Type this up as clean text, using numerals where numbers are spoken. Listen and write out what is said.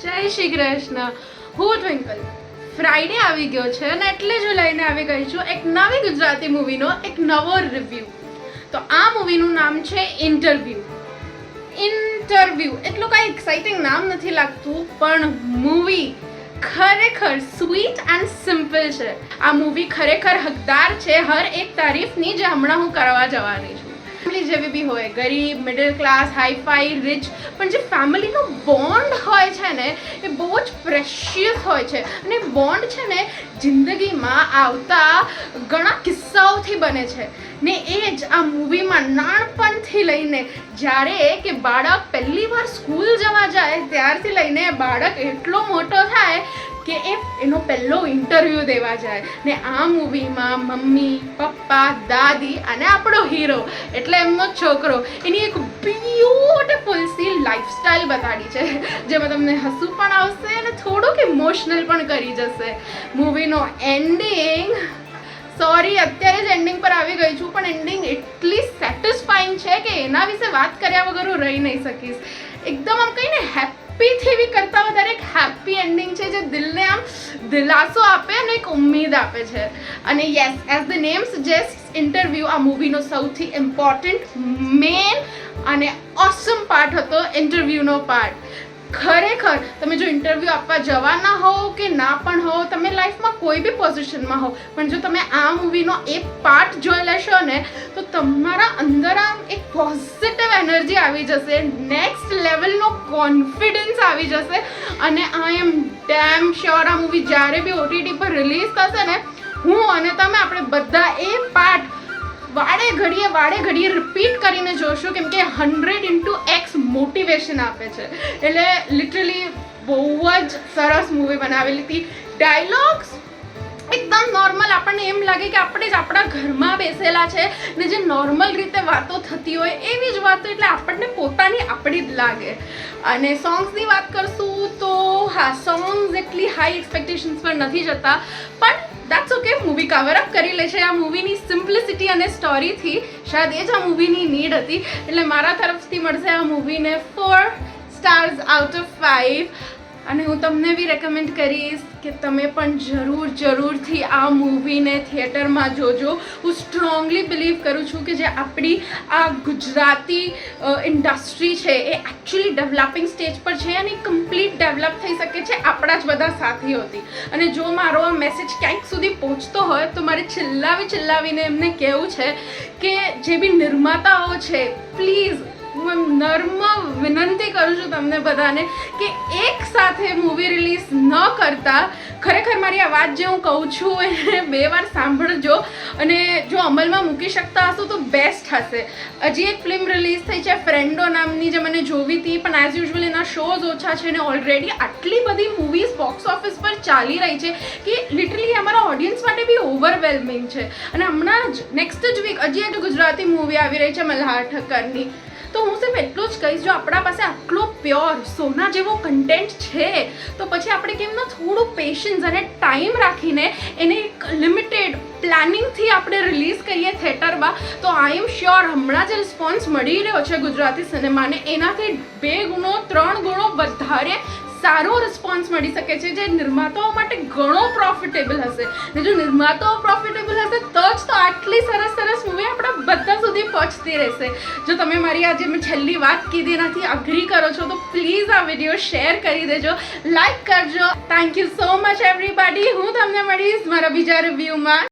જય શ્રી કૃષ્ણ. હું twinkle. Friday આવી ગયો છે અને એટલે જ લઈને આવી ગઈ છું એક નવી ગુજરાતી મૂવીનો એક નવો રિવ્યૂ. તો આ મૂવીનું નામ છે ઇન્ટરવ્યૂ. એટલું કાંઈ એક્સાઇટિંગ નામ નથી લાગતું, પણ મૂવી ખરેખર સ્વીટ એન્ડ સિમ્પલ છે. આ મૂવી ખરેખર હકદાર છે હર એક તારીફની જે હમણાં હું કરવા જવાની છું. ફેમિલી જેવી બી હોય, ગરીબ, મિડલ ક્લાસ, હાઈફાઈ, રિચ, પણ જે ફેમિલીનો બોન્ડ હોય છે ને એ બહુ જ પ્રેશિયસ હોય છે. અને બોન્ડ છે ને જિંદગીમાં આવતા ઘણા કિસ્સાઓથી બને છે ને એ જ આ મૂવીમાં નાનપણથી લઈને જ્યારે કે બાળક પહેલી વાર સ્કૂલ જવા જાય ત્યારથી લઈને બાળક એટલો મોટો થાય કે એનો પહેલો ઇન્ટરવ્યૂ દેવા જાય ને આ મૂવીમાં મમ્મી, પપ્પા, દાદી અને આપણો હીરો એટલે એમનો છોકરો એની એક બ્યુટીફુલ સી લાઈફસ્ટાઈલ બતાડી છે જેમાં તમને હસવું પણ આવશે અને થોડુંક ઇમોશનલ પણ કરી જશે. મૂવીનો એન્ડિંગ, સોરી અત્યારે જ એન્ડિંગ પર આવી ગઈ છું, પણ એન્ડિંગ એટલી સેટિસ્ફાઈંગ છે કે એના વિશે વાત કર્યા વગર હું રહી નહીં શકીશ. એકદમ આમ કહીને હેપીથી બી કરતાં વધારે એક હેપી એન્ડિંગ છે જે દિલને આમ દિલાસો આપે અને એક ઉમ્મીદ આપે છે. અને yes, as the name suggest, interview આ મૂવીનો સૌથી ઇમ્પોર્ટન્ટ મેન અને ઓસમ પાર્ટ હતો. ઇન્ટરવ્યૂનો પાર્ટ ખરેખર તમે જો ઇન્ટરવ્યૂ આપવા જવાના હો કે ના પણ હો, તમે લાઈફમાં કોઈ બી પોઝિશનમાં હો, પણ જો તમે આ મૂવીનો એ પાર્ટ જોઈ લેશો ને તો તમારા અંદર આમ એક પોઝિટિવ એનર્જી આવી જશે, નેક્સ્ટ લેવલનો કોન્ફિડન્સ આવી જશે. અને આઈ એમ ડેમ શ્યોર આ મૂવી જ્યારે બી OTT પર રિલીઝ થશે ને હું અને તમે આપણે બધા એ પાર્ટ વાડે ઘડીએ રિપીટ કરીને જોશું, કેમ કે 100x મોટિવેશન આપે છે. એટલે લિટરલી બહુ જ સરસ મૂવી બનાવેલી હતી. ડાયલોગ્સ એકદમ નોર્મલ, આપણને એમ લાગે કે આપણે જ આપણા ઘરમાં બેસેલા છે ને જે નોર્મલ રીતે વાતો થતી હોય એવી જ વાતો, એટલે આપણને પોતાની આપણી જ લાગે. અને સોંગ્સની વાત કરશું તો હા, સોંગ્સ એટલી હાઈ એક્સપેક્ટેશન્સ પર નથી જતા, પણ that's okay, movie cover up કરી લે છે. આ મૂવીની સિમ્પ્લિસિટી અને સ્ટોરીથી શાયદ એ જ આ મૂવીની નીડ હતી, એટલે મારા તરફથી મળશે આ મૂવીને 4 સ્ટાર્સ આઉટ ઓફ 5. અને હું તમને બી રેકમેન્ડ કરીશ કે તમે પણ જરૂરથી આ મૂવીને થિયેટરમાં જોજો. હું સ્ટ્રોંગલી બિલીવ કરું છું કે જે આપણી આ ગુજરાતી ઇન્ડસ્ટ્રી છે એ એકચ્યુઅલી ડેવલપિંગ સ્ટેજ પર છે અને કમ્પ્લીટ ડેવલપ થઈ શકે છે આપણા જ બધા સાથીઓથી. અને જો મારો આ મેસેજ ક્યાંક સુધી પહોંચતો હોય તો મારે ચિલ્લાવીને એમને કહેવું છે કે જે બી નિર્માતાઓ છે, પ્લીઝ હું નર્મ વિનંતી કરું છું તમને બધાને કે એક સાથે મૂવી રિલીઝ ન કરતા ખરેખર મારી આ વાત જે હું કહું છું એને 2 વાર સાંભળજો અને જો અમલમાં મૂકી શકતા હશો તો બેસ્ટ હશે. હજી એક ફિલ્મ રિલીઝ થઈ છે ફ્રેન્ડો નામની, જે મને જોવી હતી, પણ એઝ યુઝ્યુઅલ એના શોઝ ઓછા છે અને ઓલરેડી આટલી બધી મૂવીઝ બોક્સ ઓફિસ પર ચાલી રહી છે કે લિટરલી અમારા ઓડિયન્સ માટે બી ઓવરવેલ્મિંગ છે. અને હમણાં જ નેક્સ્ટ જ વીક હજી એક ગુજરાતી મૂવી આવી રહી છે મલ્હાર ઠક્કરની. તો હું સિર્ફ એટલું જ કહીશ, જો આપણા પાસે આટલો પ્યોર સોના જેવો કન્ટેન્ટ છે તો પછી આપણે કેમ ન થોડું પેશન્સ અને ટાઈમ રાખીને એને એક લિમિટેડ પ્લાનિંગથી આપણે રિલીઝ કરીએ થિયેટરમાં, તો આઈ એમ શ્યોર હમણાં જે રિસ્પોન્સ મળી રહ્યો છે ગુજરાતી સિનેમાને એનાથી 2 ગણો 3 ગણો વધારે સારો રિસ્પોન્સ મળી શકે છે, જે નિર્માતાઓ માટે ઘણો પ્રોફિટેબલ હશે. ને જો નિર્માતાઓ પ્રોફિટેબલ હશે તો જ તો આટલી સરસ મૂવી આપણા બધા સુધી પહોંચતી રહેશે. જો તમે મારી આ જે મેં છેલ્લી વાત કીધી એનાથી અગ્રી કરો છો તો પ્લીઝ આ વિડીયો શેર કરી દેજો, લાઈક કરજો. Thank you so much everybody. હું તમને મળીશ મારા બીજા રિવ્યૂમાં.